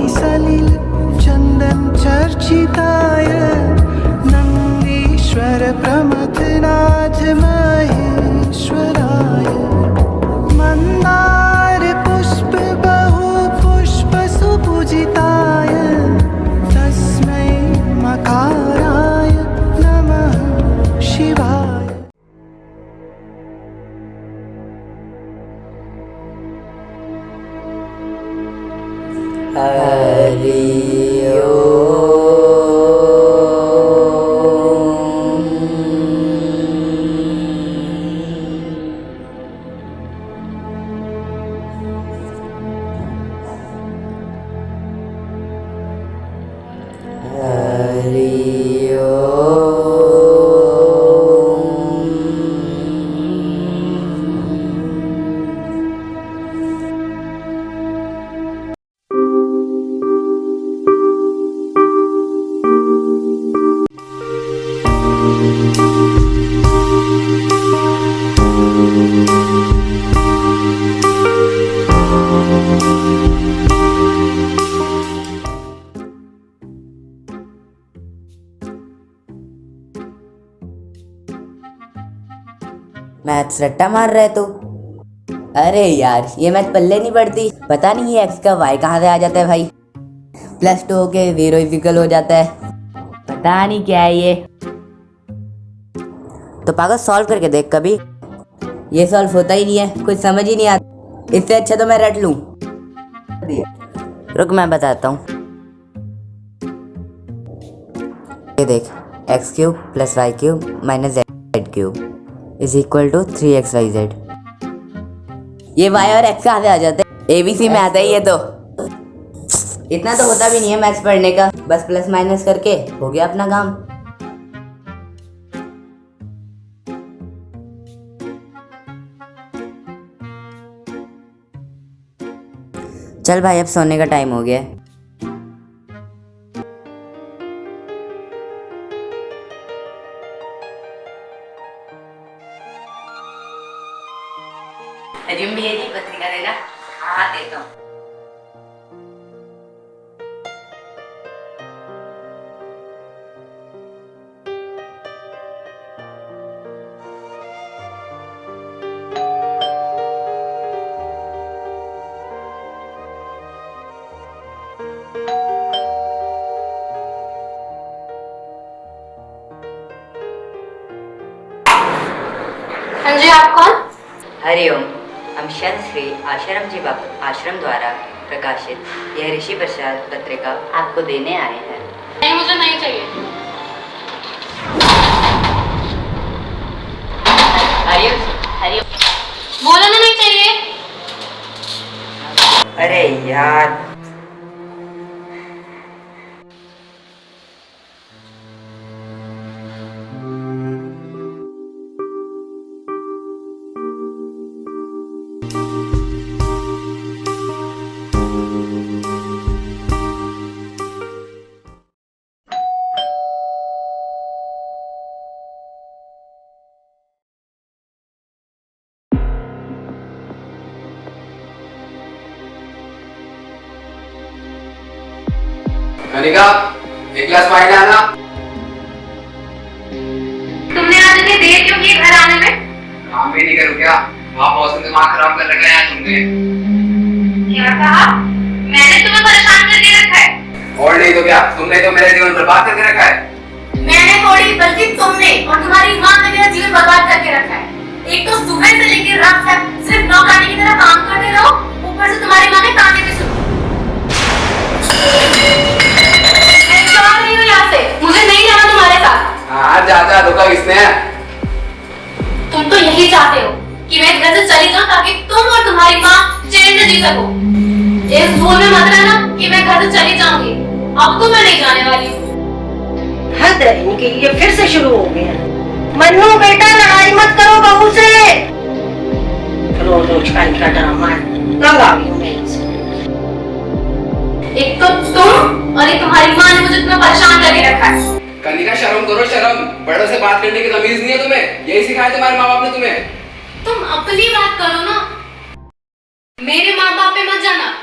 सलिल चंदन चर्चिताय नंदीश्वर प्रमथनाथ महेश्वराय मंदार पुष्प बहु पुष्प सुपूजिताय तस्मै मकाराय नमः शिवाय। हरि मैथ्स रट्टा मार रहे तू? अरे यार ये मैथ पल्ले नहीं पड़ती। पता नहीं ये एक्स का वाई कहाँ से आ जाता है भाई। +2 होके 0 इक्वल हो जाता है। पता नहीं क्या है ये। तो पागल सॉल्व करके देख कभी। ये सॉल्व होता ही नहीं है, कुछ समझ ही नहीं आता। इससे अच्छा तो मैं रट लूं। रुक मैं बताता हूँ। ये देख x³ + y³ - z³ is equal to 3xyz। ये y और x कहाँ से आ जाते हैं? ABC में आता ही है। तो इतना तो होता भी नहीं है मैथ्स पढ़ने का, बस प्लस माइनस करके हो गया अपना काम। चल भाई अब सोने का टाइम हो गया। रिज्यूम भी यही पत्रिका देना। हाँ देता हूँ। हाँ जी, आप कौन? हरिओम। हम संत श्री आश्रम जी बापू आश्रम द्वारा प्रकाशित यह ऋषि प्रसाद पत्रिका आपको देने आए हैं। नहीं, मुझे नहीं चाहिए। हरिओम हरिओम। बोला ना नहीं चाहिए। अरे यार कनिका, एक गिलास पानी लाना। तुमने आज इतनी देर क्यों की घर आने में? काम भी नहीं करूँ क्या? वहाँ बॉस ने दिमाग खराब कर रखा है तुमने। क्या कहा? मैंने तुम्हें परेशान करके रखा है। और नहीं तो क्या, तुमने तो मेरा जीवन बर्बाद करके रखा है। मैंने थोड़ी, बल्कि तुमने और तुम्हारी माँ ने मेरा जीवन बर्बाद करके रखा है। एक तो सुबह से लेकर रात तक सिर्फ नौकरानी की तरह काम करते रहो, ऊपर से तुम्हारी माँ के ताने भी सुनो। मुझे नहीं जाना तुम्हारे साथ। हाँ जा, धोखा किसने है? तुम तो यही चाहते हो कि मैं घर से चली जाऊं ताकि तुम और तुम्हारी माँ चैन से जी सको। इस भूल में मत रहना कि मैं घर से चली जाऊंगी। अब तो मैं नहीं जाने वाली हूँ। हद है इनकी, ये फिर से शुरू हो गया। मन्नू बेटा लड़ाई मत करो बहू से। रोज रोज का इनका ड्रामा है। तंग आ गई हूँ मैं इनसे। एक तो तुम और एक तुम्हारी माँ ने मुझे इतना परेशान करके रखा है। कनिका शर्म करो शर्म। बड़ों से बात करने की तमीज नहीं है तुम्हें? यही सिखाया तुम्हारे माँ बाप ने तुम्हें? तुम अपनी बात करो ना, मेरे माँ बाप पे मत जाना।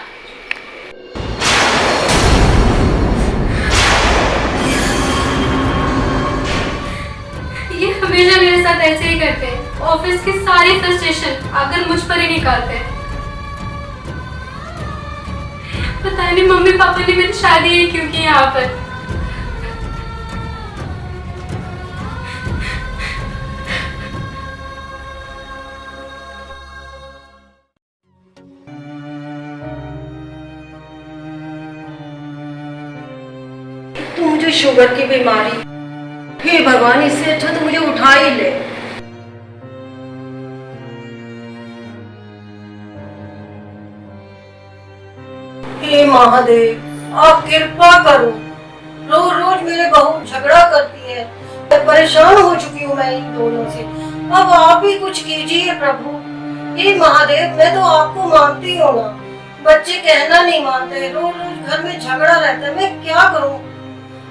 ऑफिस की सारी फ्रस्ट्रेशन आकर मुझ पर ही निकालते हैं। पता नहीं मम्मी पापा ने मेरी शादी ही क्यों की यहाँ पर। तो मुझे शुगर की बीमारी, हे भगवान, इससे अच्छा तो मुझे उठा ही ले। हे महादेव, आप कृपा करो। रोज रोज मेरे बहू झगड़ा करती है, मैं परेशान हो चुकी हूँ मैं इन दोनों से। अब आप ही कुछ कीजिए प्रभु। हे महादेव, मैं तो आपको मानती हूँ ना, बच्चे कहना नहीं मानते, रोज रोज घर में झगड़ा रहता है, मैं क्या करूँ?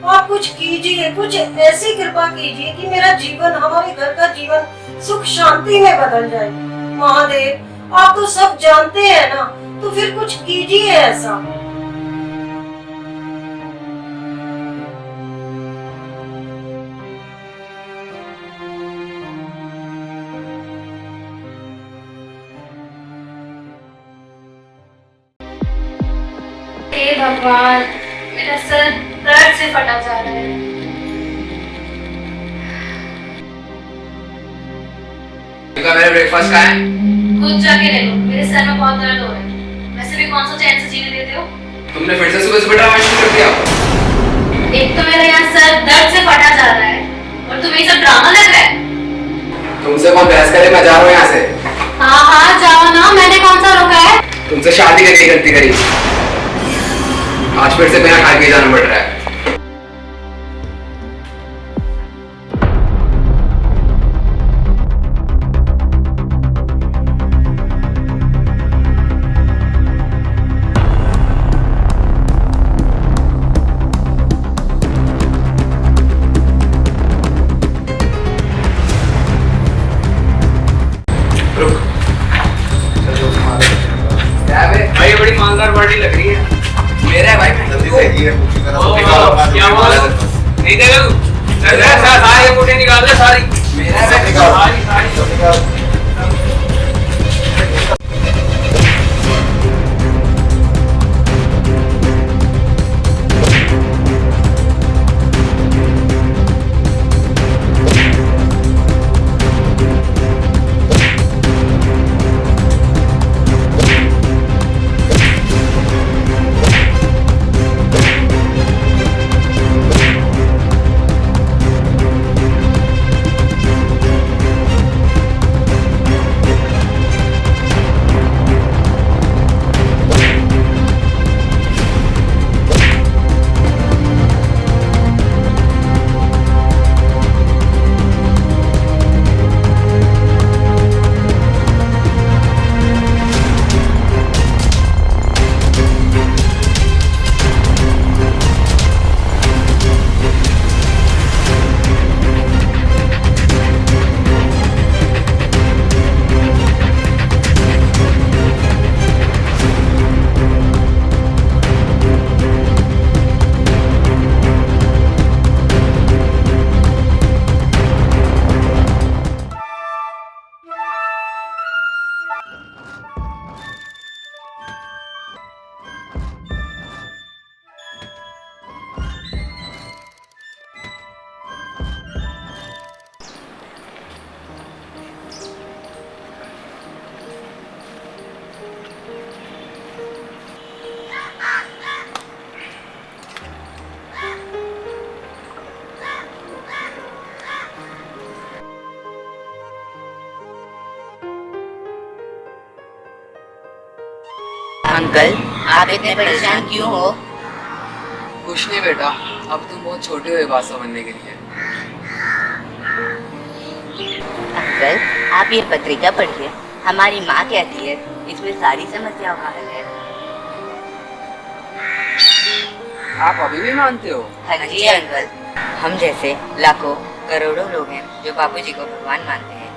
आप कुछ कीजिए, कुछ ऐसी कृपा कीजिए कि मेरा जीवन, हमारे घर का जीवन सुख शांति में बदल जाए। महादेव, आप तो सब जानते हैं ना, तो फिर कुछ कीजिए ऐसा। हे भगवान, मेरा सर दर्द से फटा जा रहा है। मेरा ब्रेकफास्ट कहाँ है? खुद जाके ले लो, मेरे सर में बहुत दर्द हो रहा है। वैसे भी कौन सा चैन से जीने देते हो? तुमने फिर से सुबह सुबह ड्रामा शुरू कर दिया। एक तो मेरा यहाँ सर दर्द से फटा जा रहा है और तुम्हें ये सब ड्रामा लग रहा है। तुमसे कौन बहस करे, मैं जा रहा हूँ यहाँ से। हाँ हाँ जाओ ना, मैंने कौन सा रोका है? तुमसे शादी करके गलती करी, आज फिर से बिना खाए के जाना पड़ रहा है। भाई ये बड़ी मालदार पार्टी लग रही है। मेरा है भाई, जल्दी देखिए क्या हुआ? नहीं देगा तू? चल सारी मुठे निकाल ले सारी। मेरा है सारी। अंकल, आप इतने परेशान क्यों हो? कुछ नहीं बेटा, अब तुम बहुत छोटे हुए बात समझने के लिए। अंकल, आप ये पत्रिका पढ़िए, हमारी माँ कहती है इसमें सारी समस्याओं का हल है। आप अभी भी मानते हो? हाँ जी अंकल, हम जैसे लाखों करोड़ों लोग हैं जो बापूजी को भगवान मानते हैं।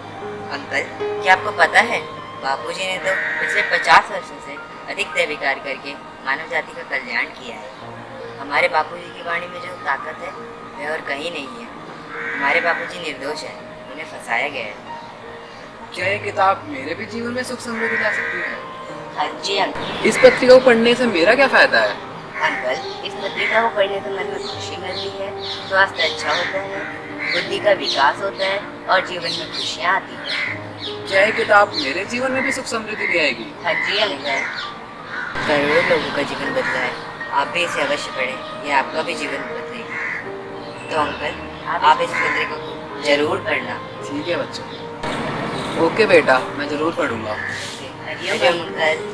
अंकल, क्या आपको पता है बापूजी ने तो पिछले 50 वर्षों से अधिक दैवी कार्य करके मानव जाति का कल्याण किया है। हमारे बापूजी की वाणी में जो ताकत है वह और कहीं नहीं है। हमारे बापूजी निर्दोष है, उन्हें फंसाया गया है। क्या ये किताब मेरे भी जीवन में सुख समृद्धि ला सकती है? हाँ जी अंकल। इस पत्रिका को पढ़ने से मेरा क्या फायदा है? अंकल, इस पत्रिका को पढ़ने से मन में खुशी मिलती है, स्वास्थ्य अच्छा होता है, बुद्धि का विकास होता है और जीवन में खुशियाँ आती हैं। क्या ये किताब मेरे जीवन में भी सुख समृद्धि ले आएगी? हाँ जी अंकल। करोड़ों लोगों का जीवन बदला है, आप भी इसे अवश्य पढ़ें, ये आपका भी जीवन बदलेगी। तो अंकल, आप इस पत्रिका को जरूर पढ़ना। ठीक है बच्चों। ओके बेटा, मैं जरूर पढ़ूंगा। हरिओम अंकल।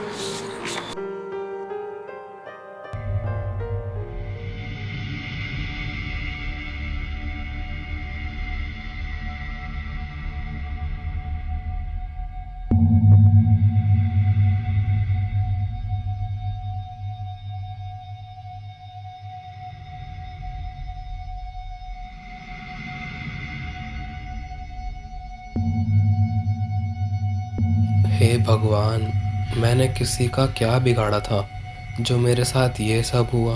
हे भगवान, मैंने किसी का क्या बिगाड़ा था जो मेरे साथ ये सब हुआ।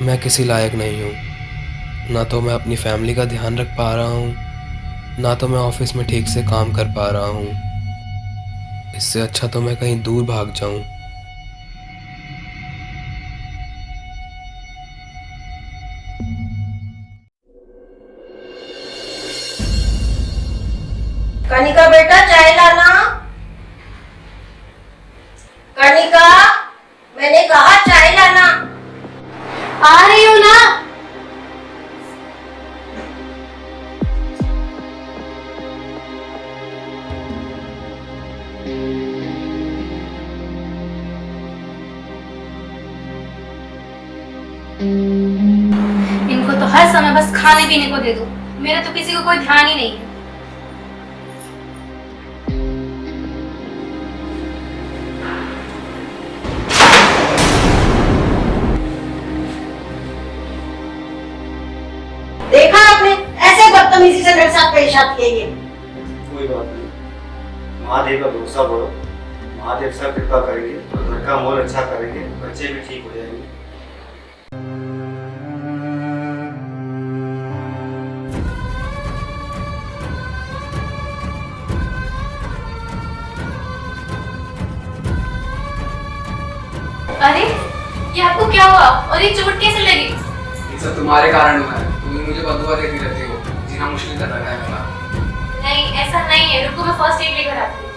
मैं किसी लायक नहीं हूँ। ना तो मैं अपनी फैमिली का ध्यान रख पा रहा हूँ, ना तो मैं ऑफिस में ठीक से काम कर पा रहा हूँ। इससे अच्छा तो मैं कहीं दूर भाग जाऊँ। कनिका बेटा चाय लाना। कनिका, मैंने कहा चाय लाना। आ रही हूँ ना। इनको तो हर समय बस खाने पीने को दे दो, मेरा तो किसी को कोई ध्यान ही नहीं है। देखा आपने, ऐसे बदतमीजी से मेरे साथ पेश आती है ये। कोई बात नहीं, महादेव का भरोसा करो, महादेव सब कृपा करेंगे और घर का माहौल अच्छा करेंगे, बच्चे भी ठीक हो जाएंगे। अरे ये आपको क्या हुआ और ये चोट कैसे लगी? ये सब तुम्हारे कारण हुआ है। तुम मुझे बदुआ देती रहती हो, जीना मुश्किल कर रखा है मेरा। नहीं ऐसा नहीं है, रुको मैं फर्स्ट एड लेकर आती हूँ।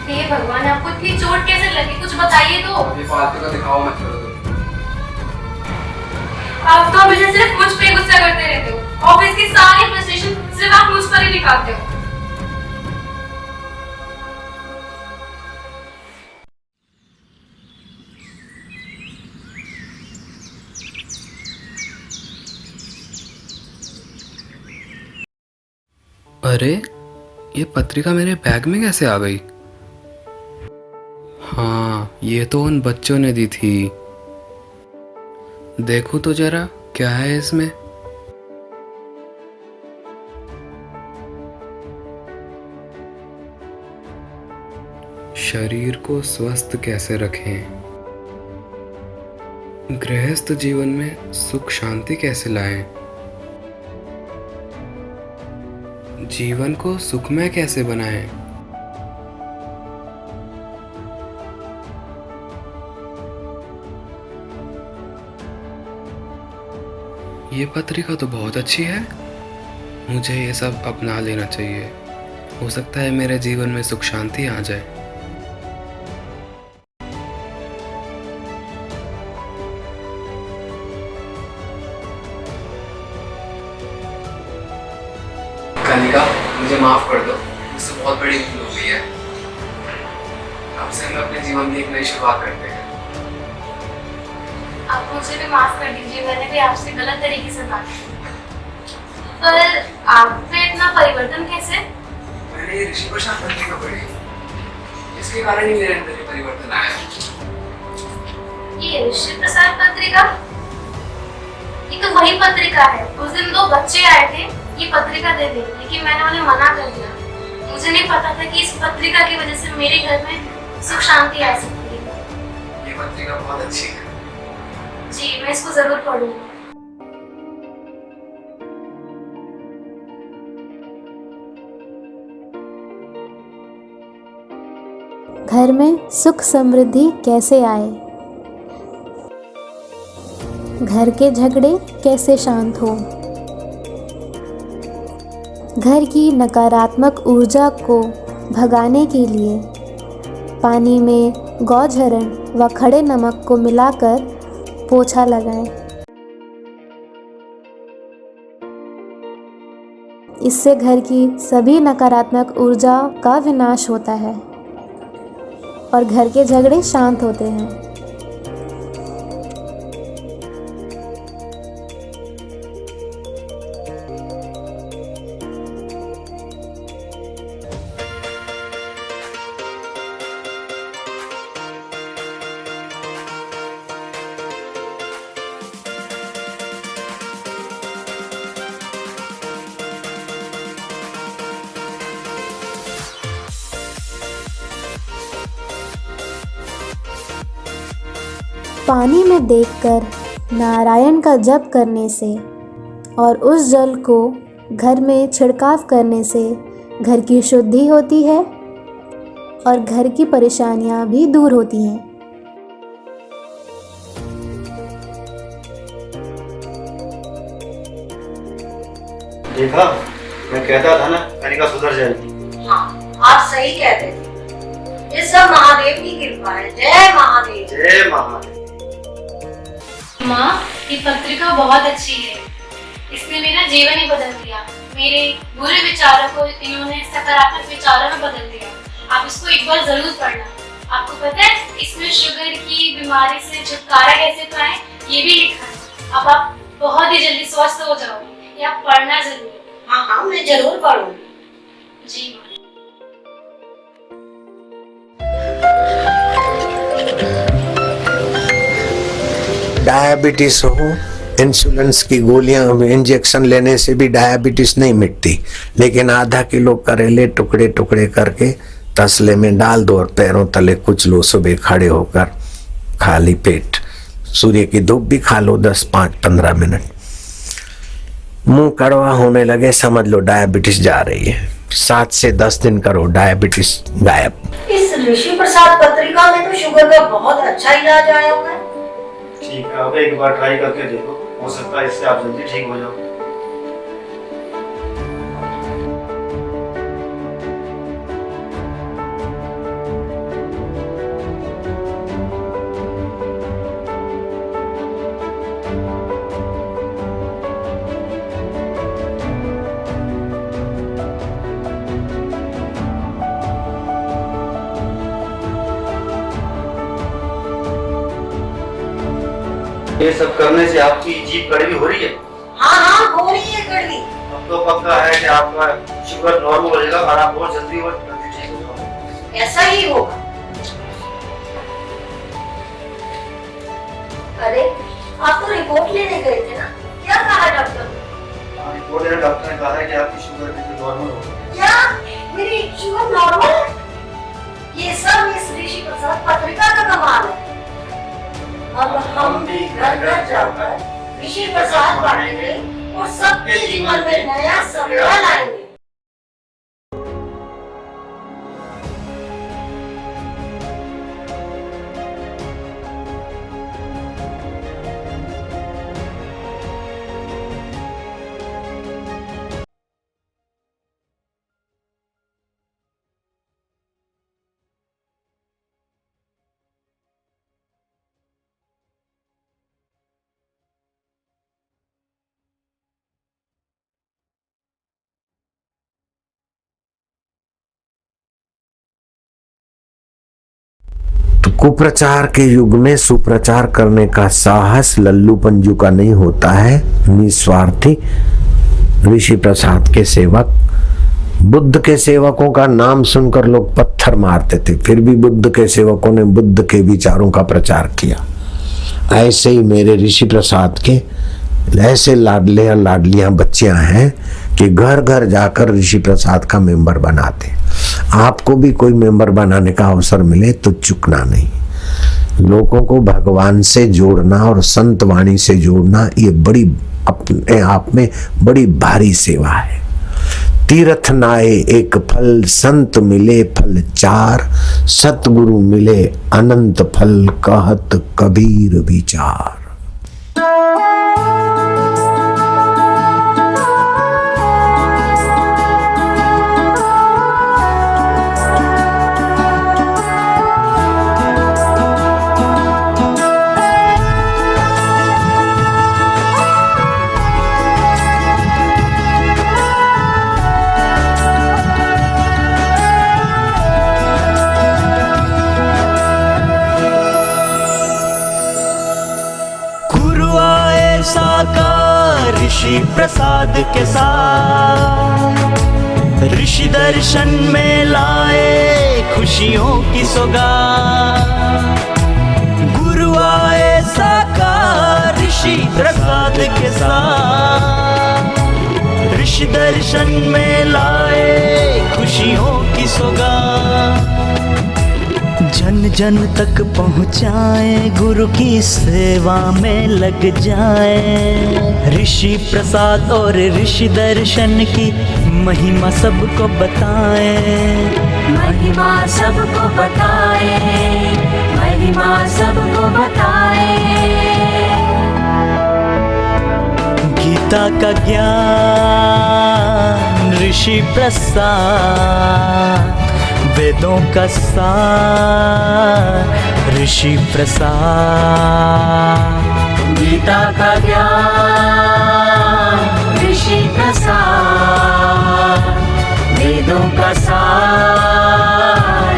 हे भगवान, आपको इतनी चोट कैसे लगी, कुछ बताइए तो। ये फालतू का दिखाओ मत करो तुम। आप तो हमेशा सिर्फ मुझ पे गुस्सा करते रहते हो, ऑफिस की सारी फ्रस्ट्रेशन सिर्फ आप मुझ पर ही निकालते हो। अरे, ये पत्रिका मेरे बैग में कैसे आ गई? हाँ, ये तो उन बच्चों ने दी थी। देखो तो जरा क्या है इसमें। शरीर को स्वस्थ कैसे रखें, गृहस्थ जीवन में सुख शांति कैसे लाएं, जीवन को सुखमय कैसे बनाएं। ये पत्रिका तो बहुत अच्छी है, मुझे ये सब अपना लेना चाहिए। हो सकता है मेरे जीवन में सुख शांति आ जाए। कनिका, मुझे माफ कर दो, मुझसे बहुत बड़ी भूल हो गई है। अब से हम अपने जीवन की एक नई शुरुआत करते हैं। आप मुझे भी माफ कर दीजिए, मैंने भी आपसे गलत तरीके से बात की। पर आप में इतना परिवर्तन कैसे? मैंने ये ऋषि प्रसाद पत्रिका पढ़ी, इसके कारण ही मेरे अंदर ये परिवर्तन आया। ये ऋषि प्रसाद पत्रिका, ये तो वही पत्रिका है। उस दिन 2 बच्चे आए थे ये पत्रिका दे दी, लेकिन मैंने उन्हें मना कर दिया। मुझे नहीं पता था कि इस पत्रिका की वजह से मेरे घर में सुख शांति आ सकती है। ये पत्रिका बहुत अच्छी है, जी मैं इसको जरूर पढ़ूंगी। घर में सुख समृद्धि कैसे आए, घर के झगड़े कैसे शांत हो, घर की नकारात्मक ऊर्जा को भगाने के लिए पानी में गौझरण व खड़े नमक को मिलाकर पोछा लगाएं। इससे घर की सभी नकारात्मक ऊर्जा का विनाश होता है और घर के झगड़े शांत होते हैं। पानी में देखकर नारायण का जप करने से और उस जल को घर में छिड़काव करने से घर की शुद्धि होती है और घर की परेशानियां भी दूर होती हैं। देखा, मैं कहता था ना कनिका सुधर जाएगी। हाँ, आप सही कहते थे। ये सब महादेव की कृपा है। जय महादेव। जय महादेव। माँ ये पत्रिका बहुत अच्छी है, इसने मेरा जीवन ही बदल दिया। मेरे बुरे विचारों को इन्होंने सकारात्मक विचारों में बदल दिया। आप इसको एक बार जरूर पढ़ना। आपको पता है इसमें शुगर की बीमारी से छुटकारा कैसे पाएं ये भी लिखा है। अब आप बहुत ही जल्दी स्वस्थ हो जाओगे। ये आप पढ़ना जरूर। हाँ हाँ, मैं जरूर पढ़ूंगी। जी माँ। डायबिटीज हो, इंसुलिन की गोलियां इंजेक्शन लेने से भी डायबिटीज नहीं मिटती, लेकिन आधा किलो करेले टुकड़े टुकड़े करके तसले में डाल दो और पैरों तले कुछ लो, सुबह खड़े होकर खाली पेट सूर्य की धूप भी खा लो 10-5-15 मिनट। मुंह कड़वा होने लगे समझ लो डायबिटीज जा रही है। 7 से 10 दिन करो, डायबिटीज गायब। इस ऋषि प्रसाद पत्रिका में तो शुगर का बहुत अच्छा इलाज आया हुआ है। ठीक है, अब एक बार ट्राई करके देखो, हो सकता है इससे आप जल्दी ठीक हो जाओ। ये सब करने से आपकी जीभ कड़वी हो रही है? हाँ हाँ, हो रही है कड़वी। अब तो पक्का है कि आपका शुगर नॉर्मल हो जाएगा और आप बहुत जल्दी और जल्दी ठीक हो जाओगे। ऐसा ही होगा। अरे आप तो रिपोर्ट लेने गए थे ना, क्या कहा डॉक्टर ने? रिपोर्ट लेने डॉक्टर ने कहा है कि आपकी शुगर बिल्कुल नॉर्मल हो गई। क्या मेरी शुगर नॉर्मल है? ये सब इस ऋषि प्रसाद पत्रिका का कमाल है। अब हम भी घर घर जाकर ऋषि प्रसाद पढ़ेंगे और सबके जीवन में नया समय लाएंगे। कुप्रचार के युग में सुप्रचार करने का साहस लल्लू पंजू का नहीं होता है। निस्वार्थी ऋषि प्रसाद के सेवक, बुद्ध के सेवकों का नाम सुनकर लोग पत्थर मारते थे, फिर भी बुद्ध के सेवकों ने बुद्ध के विचारों का प्रचार किया। ऐसे ही मेरे ऋषि प्रसाद के ऐसे लाडले और लाडलियां बच्चियां हैं कि घर घर जाकर ऋषि प्रसाद का मेंबर बनाते। आपको भी कोई मेंबर बनाने का अवसर मिले तो चुकना नहीं। लोगों को भगवान से जोड़ना और संत वाणी से जोड़ना, ये बड़ी अपने आप में बड़ी भारी सेवा है। तीर्थ नाए एक फल, संत मिले फल चार, सतगुरु मिले अनंत फल, कहत कबीर विचार। ऋषि प्रसाद के साथ ऋषि दर्शन में लाए खुशियों की सौगात। गुरु आए साकार ऋषि प्रसाद के साथ, ऋषि दर्शन में लाए खुशियों की सौगात। जन जन तक पहुँचाए, गुरु की सेवा में लग जाए। ऋषि प्रसाद और ऋषि दर्शन की महिमा सबको बताए, महिमा सबको बताए, महिमा सबको बताए। गीता का ज्ञान ऋषि प्रसाद, वेदों का सार ऋषि प्रसाद। गीता का ज्ञान ऋषि प्रसाद, वेदों का सार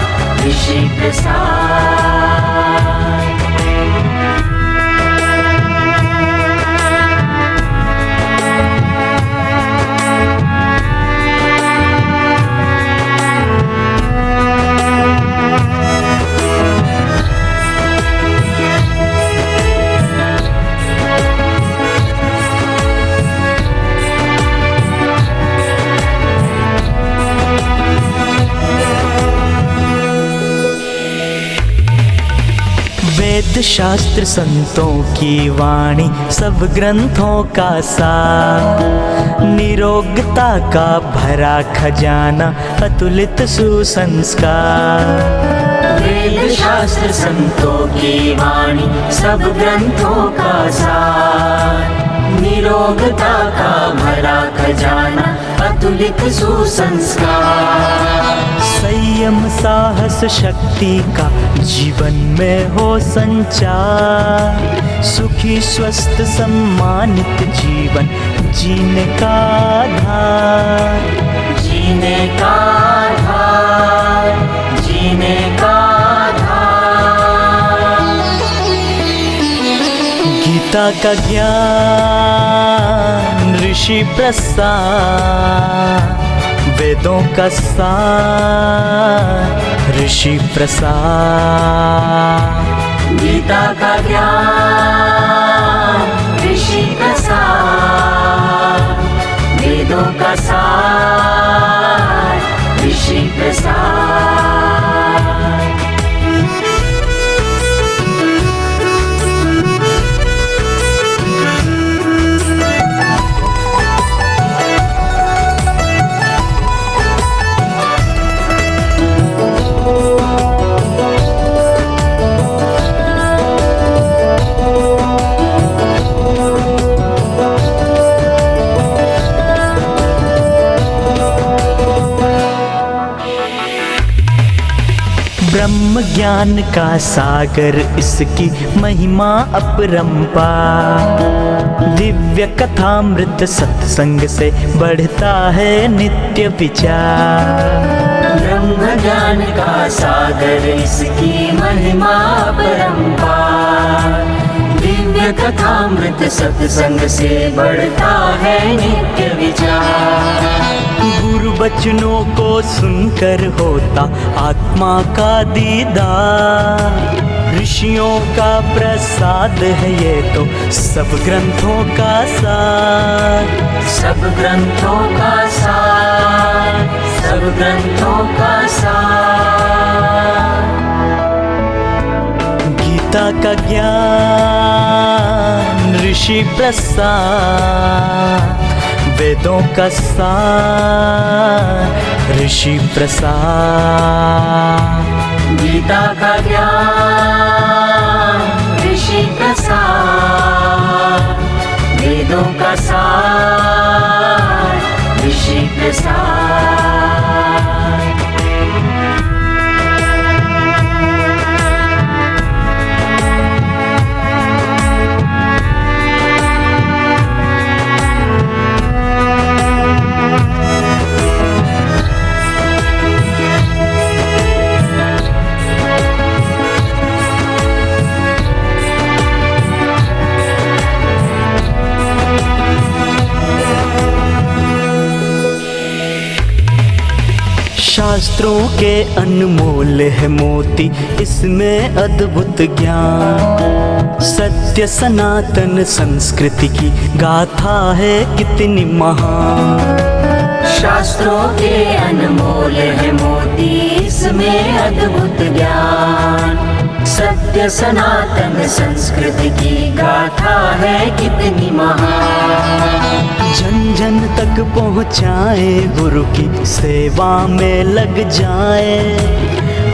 ऋषि प्रसाद। वेद शास्त्र संतों की वाणी, सब ग्रंथों का सार। निरोगता का भरा खजाना, अतुलित सुसंस्कार। वेद शास्त्र संतों की वाणी, सब ग्रंथों का सार। निरोगता का भरा खजाना, अतुलित सुसंस्कार। संयम साहस शक्ति का जीवन में हो संचार। सुखी स्वस्थ सम्मानित जीवन जीने का आधार, जीने का आधार, जीने का आधार। गीता का ज्ञान ऋषि प्रसाद, वेदों का सार ऋषि प्रसाद। गीता का ज्ञान ऋषि प्रसाद, वेदों का सार ऋषि प्रसाद। ब्रह्म ज्ञान का सागर, इसकी महिमा अपरंपार। दिव्य कथामृत सत्संग से बढ़ता है नित्य विचार। ब्रह्म ज्ञान का सागर, इसकी महिमा अपरंपार। दिव्य कथामृत सत्संग से बढ़ता है नित्य विचार। गुरु बचनों को सुनकर होता आत्मा का दीदार। ऋषियों का प्रसाद है ये तो सब ग्रंथों का सार, सब ग्रंथों का सार, सब ग्रंथों का सार। गीता ऋषि प्रसाद, वेदों का सार ऋषि प्रसाद, गीता का ज्ञान ऋषि प्रसाद, वेदों का सार ऋषि प्रसाद। शास्त्रों के अनमोल है मोती, इसमें अद्भुत ज्ञान, सत्य सनातन संस्कृति की गाथा है कितनी महान। शास्त्रों के अनमोल है मोती, इसमें अद्भुत ज्ञान, सत्य सनातन संस्कृति की गाथा है कितनी महान। जन जन तक पहुँचाए, गुरु की सेवा में लग जाए,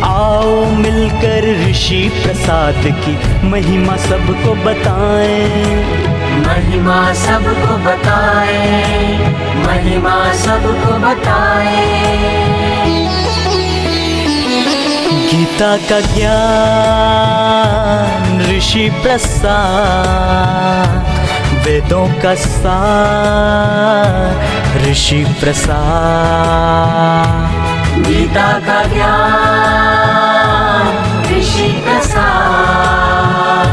आओ मिलकर ऋषि प्रसाद की महिमा सबको बताएं, महिमा सबको बताएं, महिमा सबको बताएं। गीता का ज्ञान ऋषि प्रसाद, वेदों का सार ऋषि प्रसाद, गीता का ज्ञान ऋषि प्रसाद,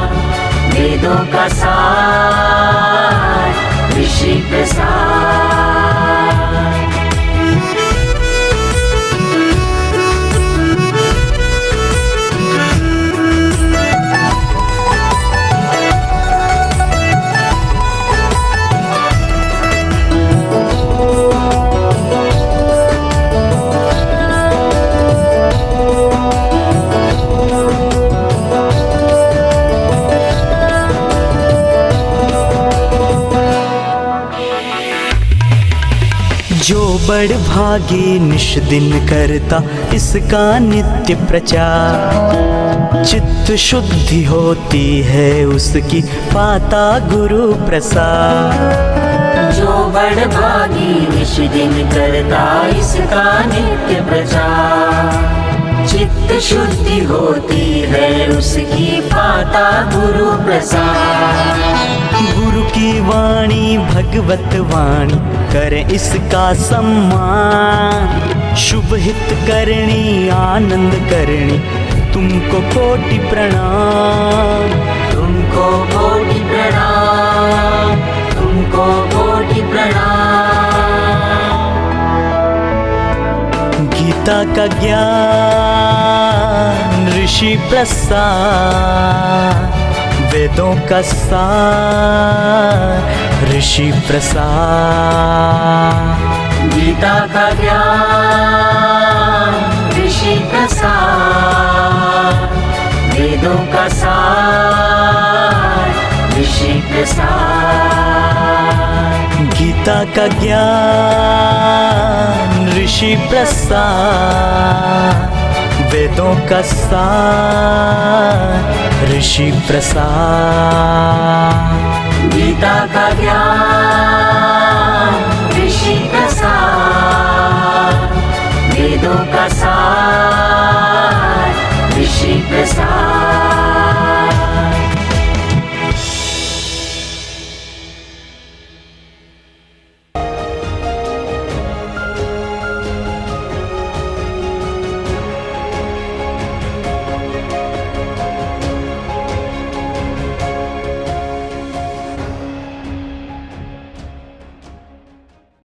वेदों का सार ऋषि प्रसाद। जो बड़ भागी निश दिन करता इसका नित्य प्रचार, चित्त शुद्धि होती है उसकी पाता गुरु प्रसाद। जो बड़ भागी निश दिन करता इसका नित्य प्रचार, चित्त शुद्धि होती है उसकी पाता गुरु प्रसाद। गुरु की वाणी भगवत वाणी करे इसका सम्मान, शुभ हित करनी आनंद करनी तुमको कोटि प्रणाम, तुमको कोटि प्रणाम, तुमको कोटि प्रणाम। गीता का ज्ञान ऋषि प्रसाद, वेदों का सार ऋषि प्रसाद, गीता का ज्ञान ऋषि प्रसाद, वेदों का सार ऋषि प्रसाद। गीता का ज्ञान ऋषि प्रसाद, वेदों का सार ऋषि प्रसाद, गीता का ज्ञान ऋषि प्रसाद, वेदों का